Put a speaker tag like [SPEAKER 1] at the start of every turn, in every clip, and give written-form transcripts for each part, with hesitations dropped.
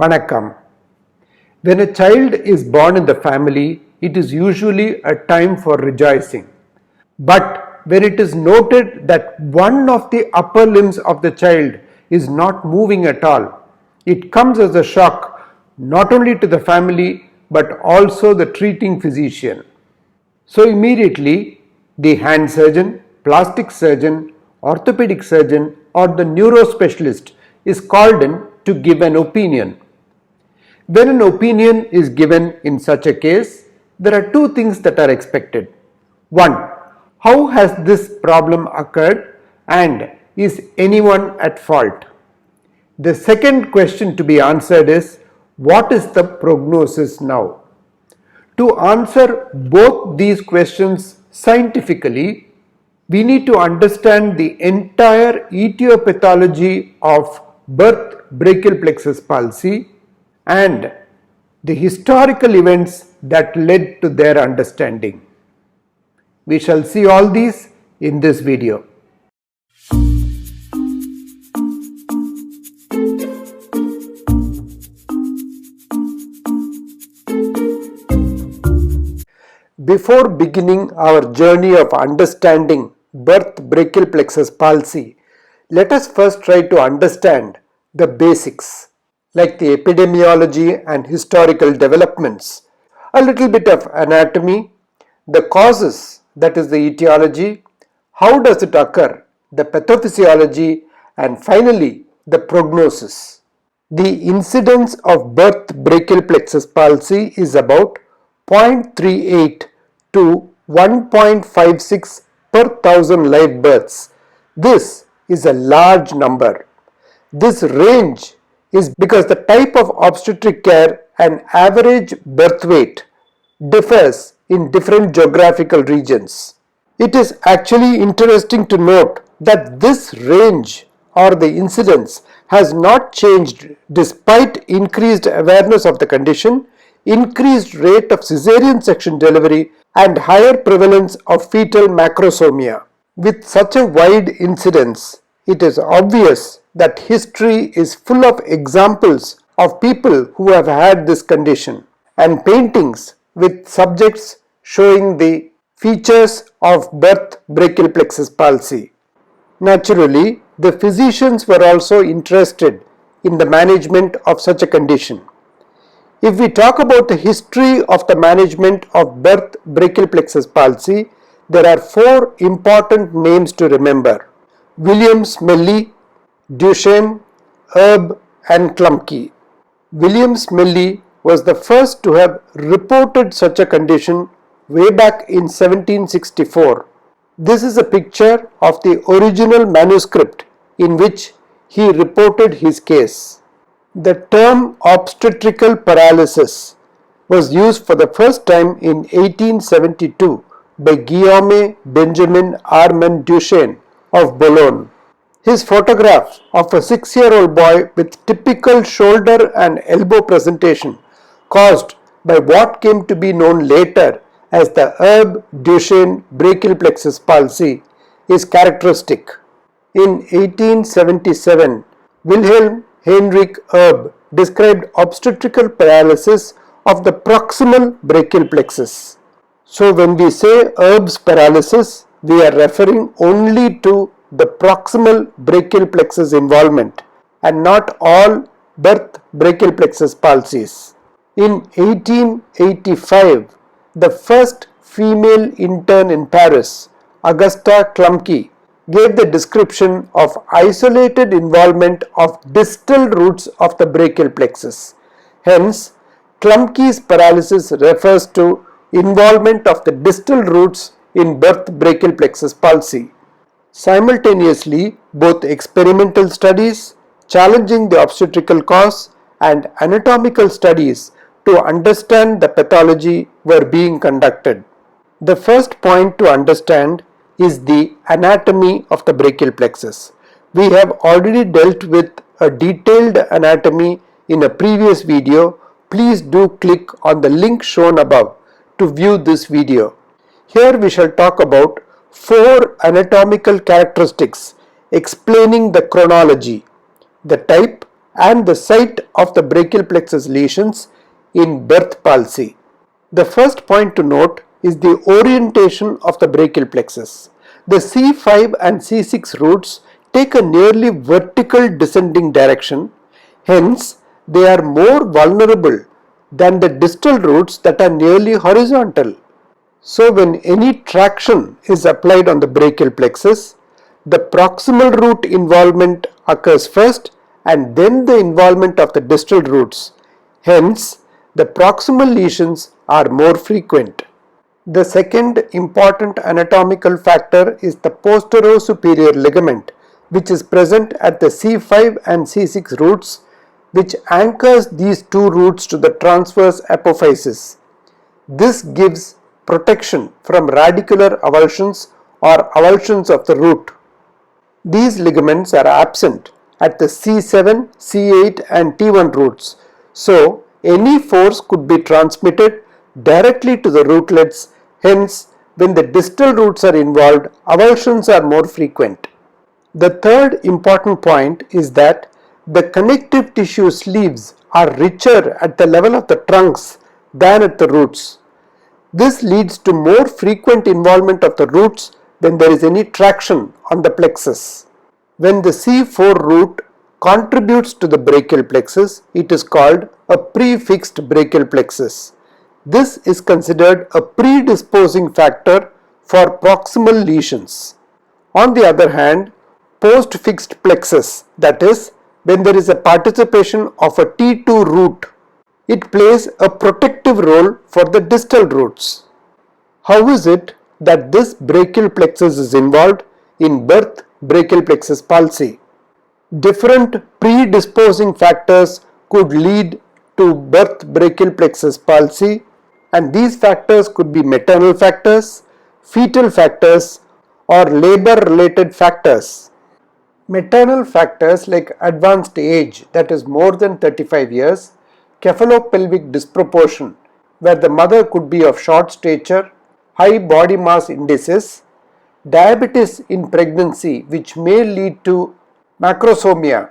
[SPEAKER 1] Vanakkam. When a child is born in the family, it is usually a time for rejoicing. But when it is noted that one of the upper limbs of the child is not moving at all, it comes as a shock not only to the family but also the treating physician. So immediately the hand surgeon, plastic surgeon, orthopedic surgeon or the neurospecialist is called in to give an opinion. When an opinion is given in such a case, there are two things that are expected. One, how has this problem occurred and is anyone at fault? The second question to be answered is, what is the prognosis now? To answer both these questions scientifically, we need to understand the entire etiology of birth brachial plexus palsy and the historical events that led to their understanding. We shall see all these in this video. Before beginning our journey of understanding birth brachial plexus palsy, let us first try to understand the basics, like the epidemiology and historical developments, a little bit of anatomy, the causes, that is the etiology, how does it occur, the pathophysiology, and finally the prognosis. The incidence of birth brachial plexus palsy is about 0.38 to 1.56 per thousand live births. This is a large number. This range is because the type of obstetric care and average birth weight differs in different geographical regions. It is actually interesting to note that this range or the incidence has not changed despite increased awareness of the condition, increased rate of caesarean section delivery and higher prevalence of fetal macrosomia. With such a wide incidence, it is obvious that history is full of examples of people who have had this condition and paintings with subjects showing the features of birth brachial plexus palsy. Naturally, the physicians were also interested in the management of such a condition. If we talk about the history of the management of birth brachial plexus palsy, there are four important names to remember: William Smellie, Duchenne, Erb, and Klumpke. William Smellie was the first to have reported such a condition way back in 1764. This is a picture of the original manuscript in which he reported his case. The term obstetrical paralysis was used for the first time in 1872 by Guillaume Benjamin Armand Duchenne of Boulogne. His photograph of a 6-year-old boy with typical shoulder and elbow presentation caused by what came to be known later as the Erb-Duchenne brachial plexus palsy is characteristic. In 1877, Wilhelm Heinrich Erb described obstetrical paralysis of the proximal brachial plexus. So when we say Erb's paralysis, we are referring only to the proximal brachial plexus involvement and not all birth brachial plexus palsies. In 1885, the first female intern in Paris, Augusta Klumpke, gave the description of isolated involvement of distal roots of the brachial plexus. Hence, Klumpke's paralysis refers to involvement of the distal roots in birth brachial plexus palsy. Simultaneously, both experimental studies challenging the obstetrical cause and anatomical studies to understand the pathology were being conducted. The first point to understand is the anatomy of the brachial plexus. We have already dealt with a detailed anatomy in a previous video. Please do click on the link shown above to view this video. Here we shall talk about 4 anatomical characteristics explaining the chronology, the type, and the site of the brachial plexus lesions in birth palsy. The first point to note is the orientation of the brachial plexus. The C5 and C6 roots take a nearly vertical descending direction, hence they are more vulnerable than the distal roots that are nearly horizontal. So when any traction is applied on the brachial plexus, the proximal root involvement occurs first and then the involvement of the distal roots. Hence, the proximal lesions are more frequent. The second important anatomical factor is the posterior-superior ligament, which is present at the C5 and C6 roots, which anchors these two roots to the transverse apophysis. This gives protection from radicular avulsions or avulsions of the root. These ligaments are absent at the C7, C8 and T1 roots, so any force could be transmitted directly to the rootlets. Hence, when the distal roots are involved, avulsions are more frequent. The third important point is that the connective tissue sleeves are richer at the level of the trunks than at the roots. This leads to more frequent involvement of the roots when there is any traction on the plexus. When the C4 root contributes to the brachial plexus, it is called a prefixed brachial plexus. This is considered a predisposing factor for proximal lesions. On the other hand, post-fixed plexus, that is, when there is a participation of a T2 root, it plays a protective role for the distal roots. How is it that this brachial plexus is involved in birth brachial plexus palsy? Different predisposing factors could lead to birth brachial plexus palsy, and these factors could be maternal factors, fetal factors, or labor-related factors. Maternal factors like advanced age, that is more than 35 years, cephalopelvic disproportion, where the mother could be of short stature, high body mass indices, diabetes in pregnancy which may lead to macrosomia,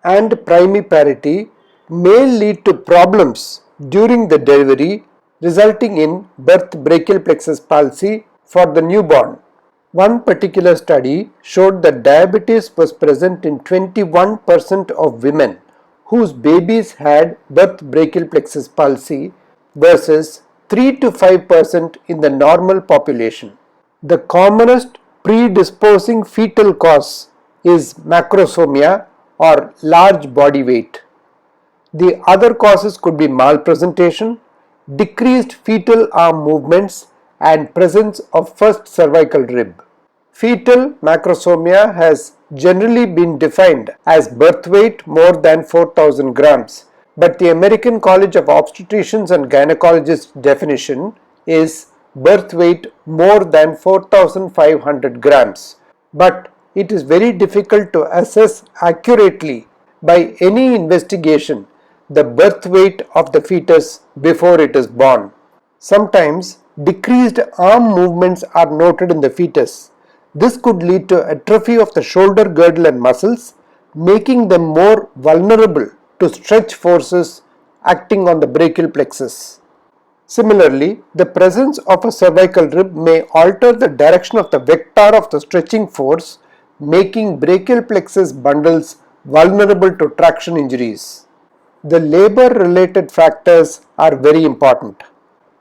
[SPEAKER 1] and primiparity may lead to problems during the delivery, resulting in birth brachial plexus palsy for the newborn. One particular study showed that diabetes was present in 21% of women whose babies had birth brachial plexus palsy versus 3 to 5% in the normal population. The commonest predisposing fetal cause is macrosomia or large body weight. The other causes could be malpresentation, decreased fetal arm movements, and presence of first cervical rib. Fetal macrosomia has generally been defined as birth weight more than 4,000 grams, but the American College of Obstetricians and Gynecologists definition is birth weight more than 4,500 grams. But it is very difficult to assess accurately by any investigation the birth weight of the fetus before it is born. Sometimes decreased arm movements are noted in the fetus. This could lead to atrophy of the shoulder girdle and muscles, making them more vulnerable to stretch forces acting on the brachial plexus. Similarly, the presence of a cervical rib may alter the direction of the vector of the stretching force, making brachial plexus bundles vulnerable to traction injuries. The labor-related factors are very important.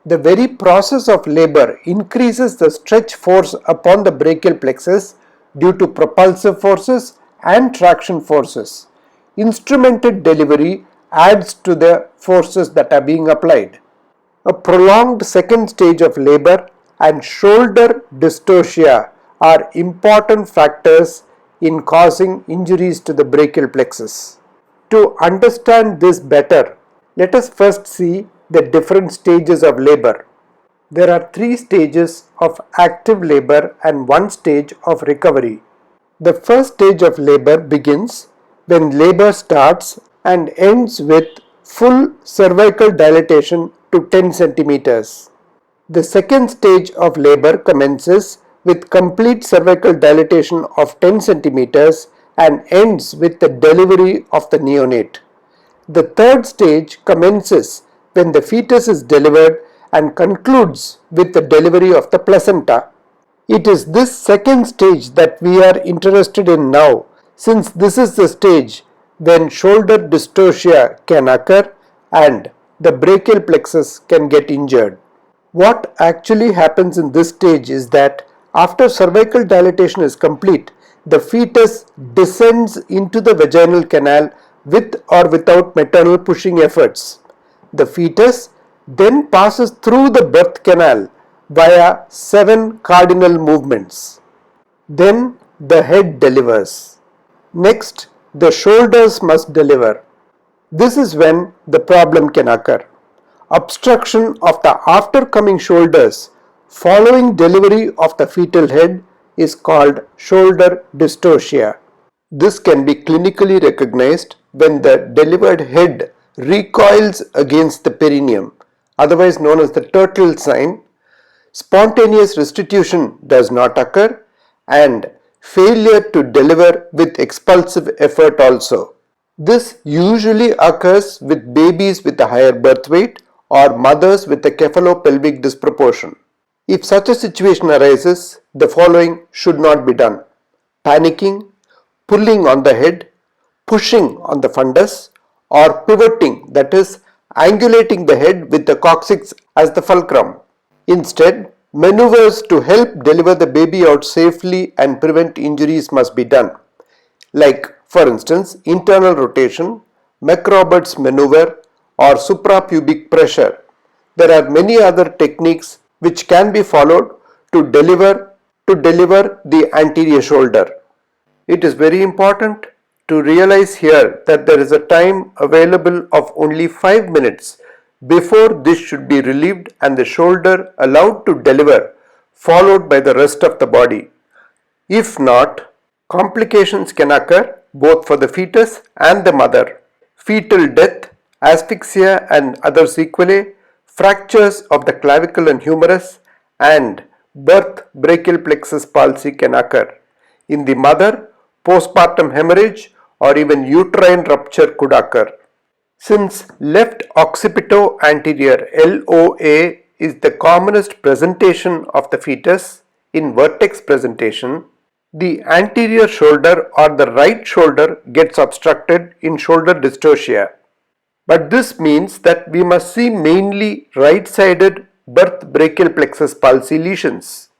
[SPEAKER 1] The very process of labor increases the stretch force upon the brachial plexus due to propulsive forces and traction forces. Instrumented delivery adds to the forces that are being applied. A prolonged second stage of labor and shoulder dystocia are important factors in causing injuries to the brachial plexus. To understand this better, let us first see the different stages of labor. There are 3 stages of active labor and 1 stage of recovery. The first stage of labor begins when labor starts and ends with full cervical dilatation to 10 centimeters. The second stage of labor commences with complete cervical dilatation of 10 centimeters and ends with the delivery of the neonate. The third stage commences when the fetus is delivered and concludes with the delivery of the placenta. It is this second stage that we are interested in now, since this is the stage when shoulder dystocia can occur and the brachial plexus can get injured. What actually happens in this stage is that after cervical dilatation is complete, the fetus descends into the vaginal canal with or without maternal pushing efforts. The fetus then passes through the birth canal via 7 cardinal movements. Then the head delivers. Next, the shoulders must deliver. This is when the problem can occur. Obstruction of the aftercoming shoulders following delivery of the fetal head is called shoulder dystocia. This can be clinically recognized when the delivered head recoils against the perineum, otherwise known as the turtle sign. Spontaneous restitution does not occur, and failure to deliver with expulsive effort also. This usually occurs with babies with a higher birth weight or mothers with a cephalopelvic disproportion. If such a situation arises, the following should not be done: panicking, pulling on the head, pushing on the fundus, or pivoting, that is, angulating the head with the coccyx as the fulcrum. Instead, maneuvers to help deliver the baby out safely and prevent injuries must be done, like, for instance, internal rotation, McRoberts maneuver, or suprapubic pressure. There are many other techniques which can be followed to deliver the anterior shoulder. It is very important to realize here that there is a time available of only 5 minutes before this should be relieved and the shoulder allowed to deliver, followed by the rest of the body. If not, complications can occur both for the fetus and the mother. Fetal death, asphyxia and other sequelae, fractures of the clavicle and humerus, and birth brachial plexus palsy can occur. In the mother, postpartum hemorrhage or even uterine rupture could occur. Since left occipito-anterior LOA is the commonest presentation of the fetus in vertex presentation, the anterior shoulder or the right shoulder gets obstructed in shoulder dystocia. But this means that we must see mainly right-sided birth brachial plexus palsy lesions.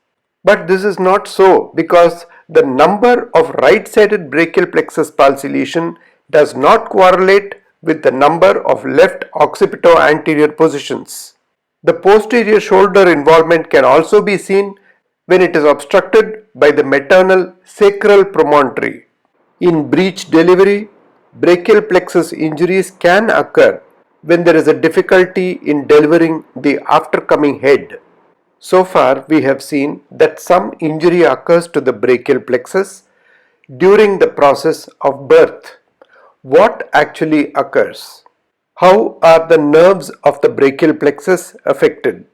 [SPEAKER 1] But this is not so, because the number of right-sided brachial plexus palsy lesion does not correlate with the number of left occipito-anterior positions. The posterior shoulder involvement can also be seen when it is obstructed by the maternal sacral promontory. In breech delivery, brachial plexus injuries can occur when there is a difficulty in delivering the aftercoming head. So far, we have seen that some injury occurs to the brachial plexus during the process of birth. What actually occurs? How are the nerves of the brachial plexus affected?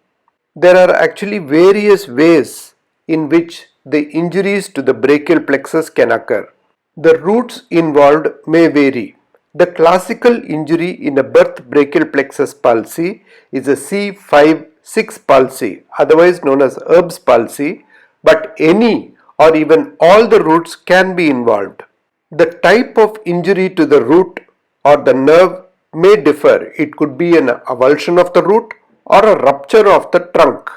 [SPEAKER 1] There are actually various ways in which the injuries to the brachial plexus can occur. The routes involved may vary. The classical injury in a birth brachial plexus palsy is a C5-6 palsy, otherwise known as Erb's palsy, but any or even all the roots can be involved. The type of injury to the root or the nerve may differ. It could be an avulsion of the root or a rupture of the trunk.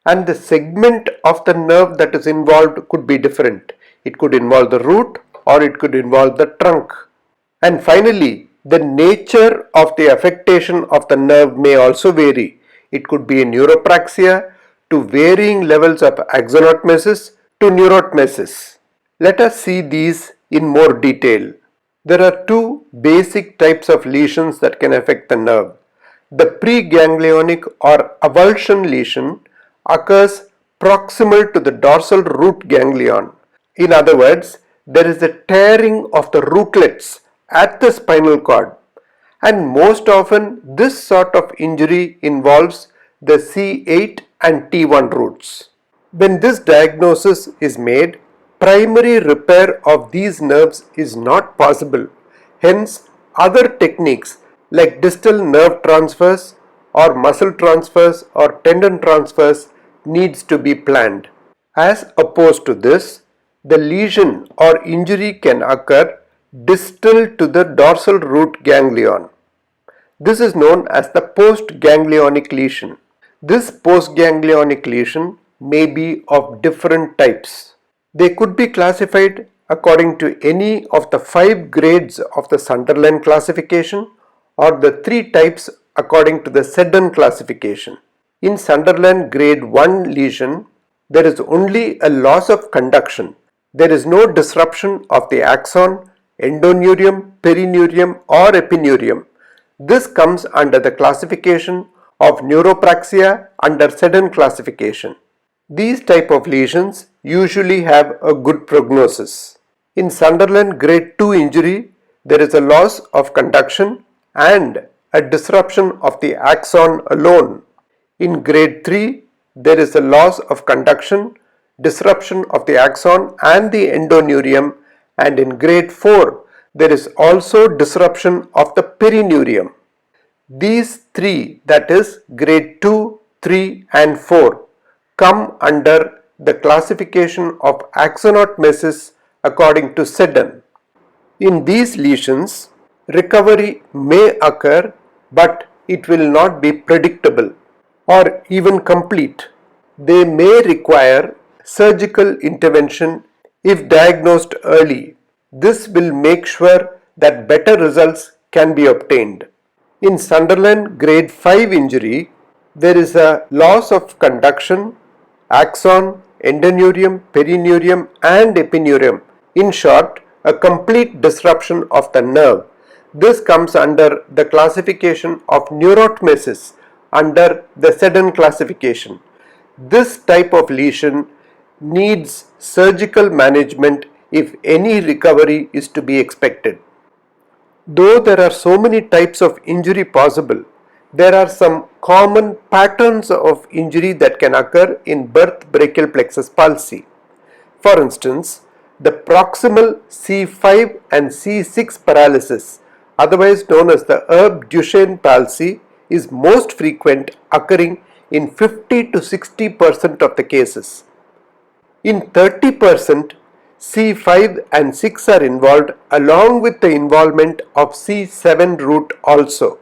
[SPEAKER 1] And the segment of the nerve that is involved could be different. It could involve the root or it could involve the trunk. And finally, the nature of the affectation of the nerve may also vary. It could be a neuropraxia to varying levels of axonotmesis to neurotmesis. Let us see these in more detail. There are two basic types of lesions that can affect the nerve. The preganglionic or avulsion lesion occurs proximal to the dorsal root ganglion. In other words, there is a tearing of the rootlets at the spinal cord, and most often this sort of injury involves the C8 and T1 roots. When this diagnosis is made, primary repair of these nerves is not possible. Hence, other techniques like distal nerve transfers or muscle transfers or tendon transfers needs to be planned. As opposed to this, the lesion or injury can occur distal to the dorsal root ganglion. This is known as the postganglionic lesion. This postganglionic lesion may be of different types. They could be classified according to any of the 5 grades of the Sunderland classification or the 3 types according to the Seddon classification. In Sunderland grade 1 lesion, there is only a loss of conduction. There is no disruption of the axon, endoneurium, perineurium or epineurium. This comes under the classification of neuropraxia under Seddon classification. These type of lesions usually have a good prognosis. In Sunderland grade 2 injury, there is a loss of conduction and a disruption of the axon alone. In grade 3, there is a loss of conduction, disruption of the axon and the endoneurium, and in grade 4, there is also disruption of the perineurium. These 3, that is grade 2, 3 and 4, come under the classification of axonotmesis according to Seddon. In these lesions, recovery may occur, but it will not be predictable or even complete. They may require surgical intervention if diagnosed early. This will make sure that better results can be obtained. In Sunderland grade 5 injury, there is a loss of conduction, axon, endoneurium, perineurium and epineurium. In short, a complete disruption of the nerve. This comes under the classification of neurotmesis under the Seddon classification. This type of lesion needs surgical management if any recovery is to be expected. Though there are so many types of injury possible, there are some common patterns of injury that can occur in birth brachial plexus palsy. For instance, the proximal C5 and C6 paralysis, otherwise known as the Duchenne palsy, is most frequent, occurring in 50 to 60% of the cases. In 30%, C5 and 6 are involved along with the involvement of C7 root also.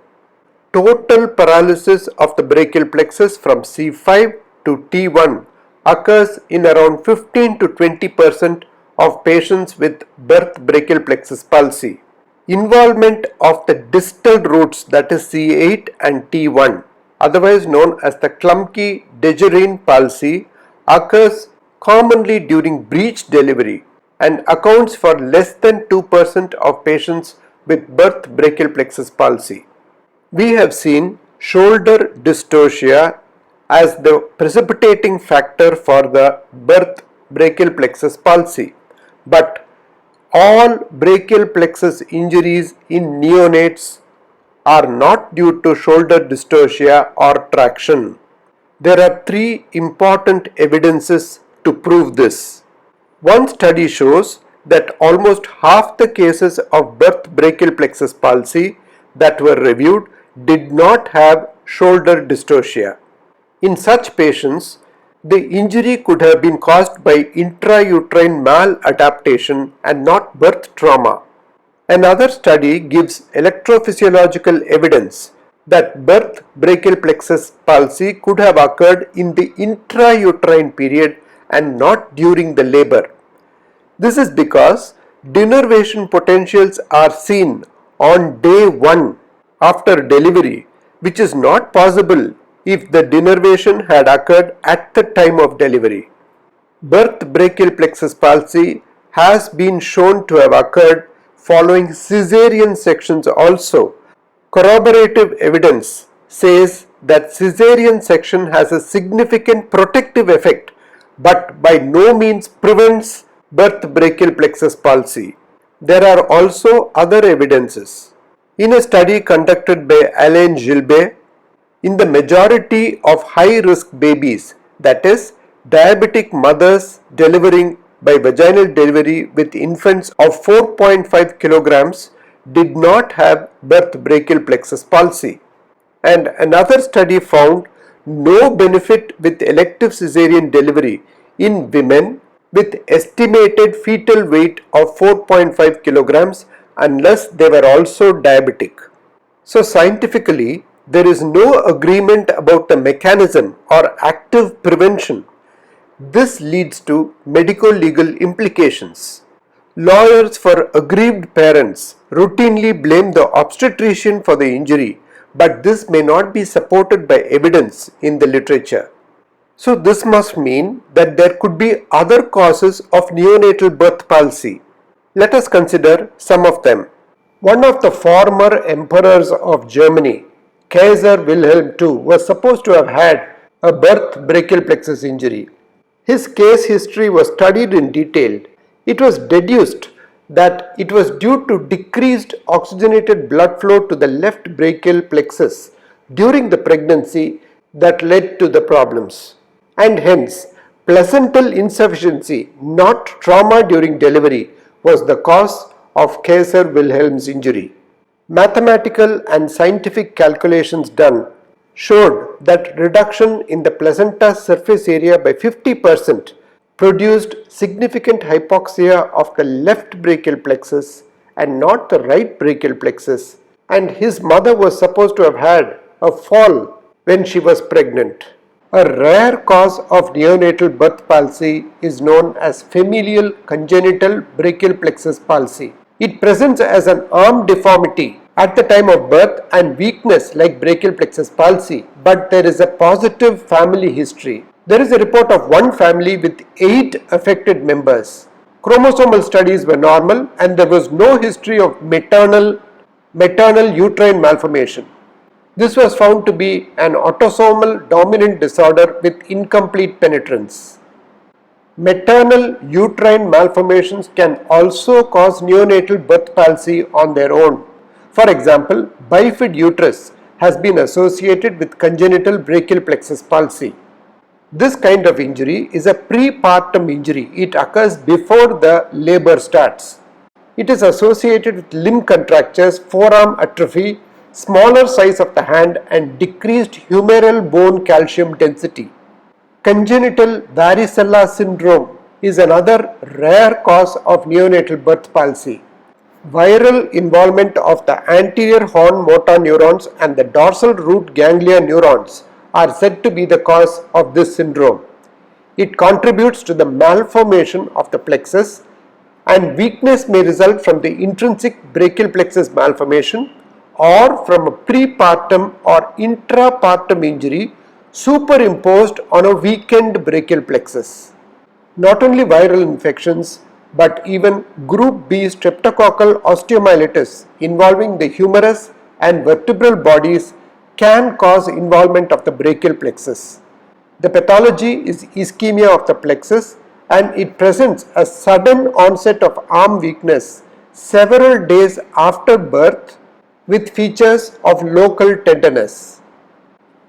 [SPEAKER 1] Total paralysis of the brachial plexus from C5 to T1 occurs in around 15 to 20% of patients with birth brachial plexus palsy. Involvement of the distal roots, that is C8 and T1, otherwise known as the Klumpke-Dejerine palsy, occurs commonly during breech delivery and accounts for less than 2% of patients with birth brachial plexus palsy. We have seen shoulder dystocia as the precipitating factor for the birth brachial plexus palsy, but all brachial plexus injuries in neonates are not due to shoulder dystocia or traction. There are 3 important evidences to prove this. One study shows that almost half the cases of birth brachial plexus palsy that were reviewed did not have shoulder dystocia. In such patients, the injury could have been caused by intrauterine maladaptation and not birth trauma. Another study gives electrophysiological evidence that birth brachial plexus palsy could have occurred in the intrauterine period and not during the labor. This is because denervation potentials are seen on day 1 after delivery, which is not possible if the denervation had occurred at the time of delivery. Birth brachial plexus palsy has been shown to have occurred following caesarean sections also. Corroborative evidence says that caesarean section has a significant protective effect, but by no means prevents birth brachial plexus palsy. There are also other evidences. In a study conducted by Alain Gilbert, in the majority of high-risk babies, that is, diabetic mothers delivering by vaginal delivery with infants of 4.5 kilograms, did not have birth brachial plexus palsy. And another study found no benefit with elective cesarean delivery in women with estimated fetal weight of 4.5 kilograms unless they were also diabetic. So scientifically, there is no agreement about the mechanism or active prevention. This leads to medico-legal implications. Lawyers for aggrieved parents routinely blame the obstetrician for the injury, but this may not be supported by evidence in the literature. So this must mean that there could be other causes of neonatal birth palsy. Let us consider some of them. One of the former emperors of Germany, Kaiser Wilhelm II, was supposed to have had a birth brachial plexus injury. His case history was studied in detail. It was deduced that it was due to decreased oxygenated blood flow to the left brachial plexus during the pregnancy that led to the problems. And hence, placental insufficiency, not trauma during delivery, was the cause of Kaiser Wilhelm's injury. Mathematical and scientific calculations done showed that reduction in the placenta surface area by 50% produced significant hypoxia of the left brachial plexus and not the right brachial plexus, and his mother was supposed to have had a fall when she was pregnant. A rare cause of neonatal birth palsy is known as familial congenital brachial plexus palsy. It presents as an arm deformity at the time of birth and weakness like brachial plexus palsy, but there is a positive family history. There is a report of one family with 8 affected members. Chromosomal studies were normal and there was no history of maternal uterine malformation. This was found to be an autosomal dominant disorder with incomplete penetrance. Maternal uterine malformations can also cause neonatal birth palsy on their own. For example, bifid uterus has been associated with congenital brachial plexus palsy. This kind of injury is a prepartum injury. It occurs before the labor starts. It is associated with limb contractures, forearm atrophy, smaller size of the hand, and decreased humeral bone calcium density. Congenital varicella syndrome is another rare cause of neonatal birth palsy. Viral involvement of the anterior horn motor neurons and the dorsal root ganglia neurons are said to be the cause of this syndrome. It contributes to the malformation of the plexus, and weakness may result from the intrinsic brachial plexus malformation or from a prepartum or intrapartum injury superimposed on a weakened brachial plexus. Not only viral infections, but even group B streptococcal osteomyelitis involving the humerus and vertebral bodies can cause involvement of the brachial plexus. The pathology is ischemia of the plexus, and it presents a sudden onset of arm weakness several days after birth with features of local tenderness.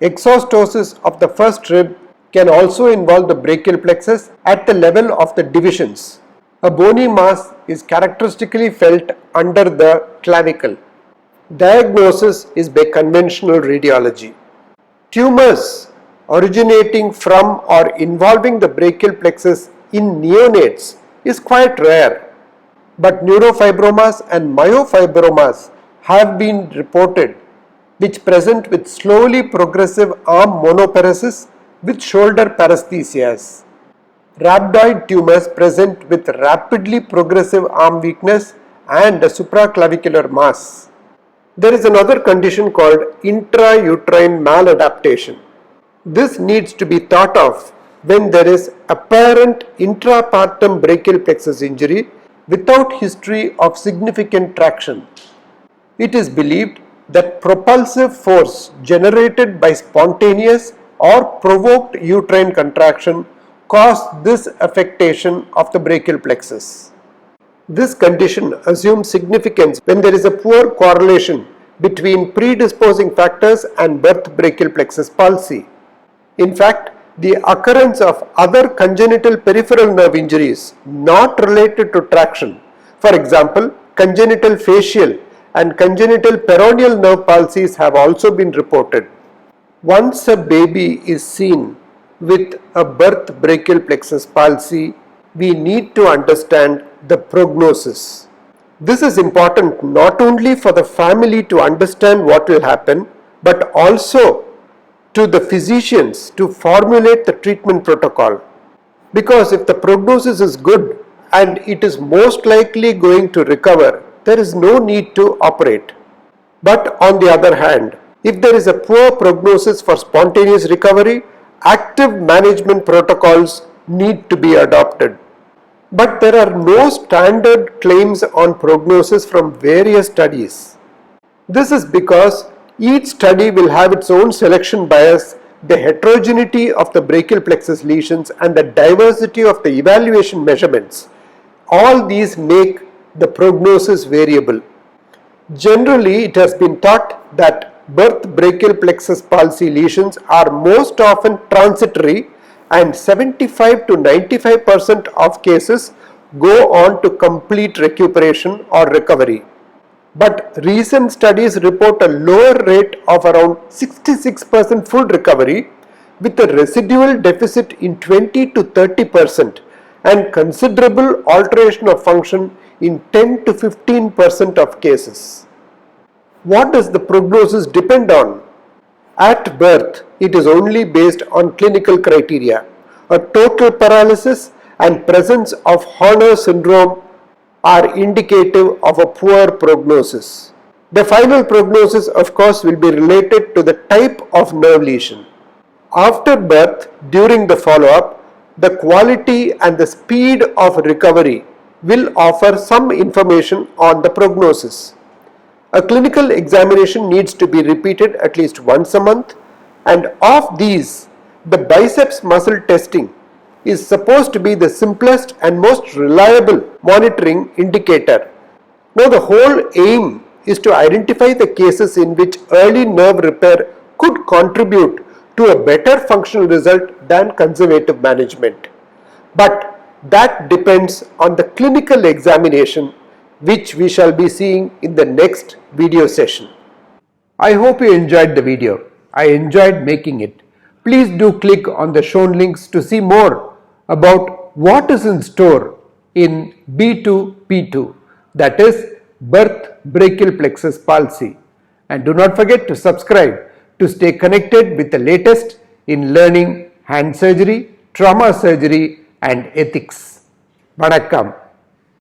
[SPEAKER 1] Exostosis of the first rib can also involve the brachial plexus at the level of the divisions. A bony mass is characteristically felt under the clavicle. Diagnosis is by conventional radiology. Tumors originating from or involving the brachial plexus in neonates is quite rare, but neurofibromas and myofibromas have been reported, which present with slowly progressive arm monoparesis with shoulder paresthesias. Rhabdoid tumors present with rapidly progressive arm weakness and a supraclavicular mass. There is another condition called intrauterine maladaptation. This needs to be thought of when there is apparent intrapartum brachial plexus injury without history of significant traction. It is believed that propulsive force generated by spontaneous or provoked uterine contraction caused this affectation of the brachial plexus. This condition assumes significance when there is a poor correlation between predisposing factors and birth brachial plexus palsy. In fact, the occurrence of other congenital peripheral nerve injuries not related to traction, for example, congenital facial and congenital peroneal nerve palsies have also been reported. Once a baby is seen with a birth brachial plexus palsy, we need to understand the prognosis. This is important not only for the family to understand what will happen, but also to the physicians to formulate the treatment protocol. Because if the prognosis is good and it is most likely going to recover, there is no need to operate. But on the other hand, if there is a poor prognosis for spontaneous recovery, active management protocols need to be adopted. But there are no standard claims on prognosis from various studies. This is because each study will have its own selection bias, the heterogeneity of the brachial plexus lesions, and the diversity of the evaluation measurements. All these make the prognosis variable. Generally, it has been thought that birth brachial plexus palsy lesions are most often transitory, and 75 to 95% of cases go on to complete recuperation or recovery. But recent studies report a lower rate of around 66% full recovery, with a residual deficit in 20 to 30% and considerable alteration of function in 10 to 15% of cases. What does the prognosis depend on? At birth, it is only based on clinical criteria. A total paralysis and presence of Horner syndrome are indicative of a poor prognosis. The final prognosis, of course, will be related to the type of nerve lesion. After birth, during the follow-up, the quality and the speed of recovery will offer some information on the prognosis. A clinical examination needs to be repeated at least once a month, and of these, the biceps muscle testing is supposed to be the simplest and most reliable monitoring indicator. Now, the whole aim is to identify the cases in which early nerve repair could contribute to a better functional result than conservative management. But that depends on the clinical examination, which we shall be seeing in the next video session. I hope you enjoyed the video. I enjoyed making it. Please do click on the shown links to see more about what is in store in B2P2, that is birth brachial plexus palsy. And do not forget to subscribe to stay connected with the latest in learning hand surgery, trauma surgery and ethics. Vanakkam.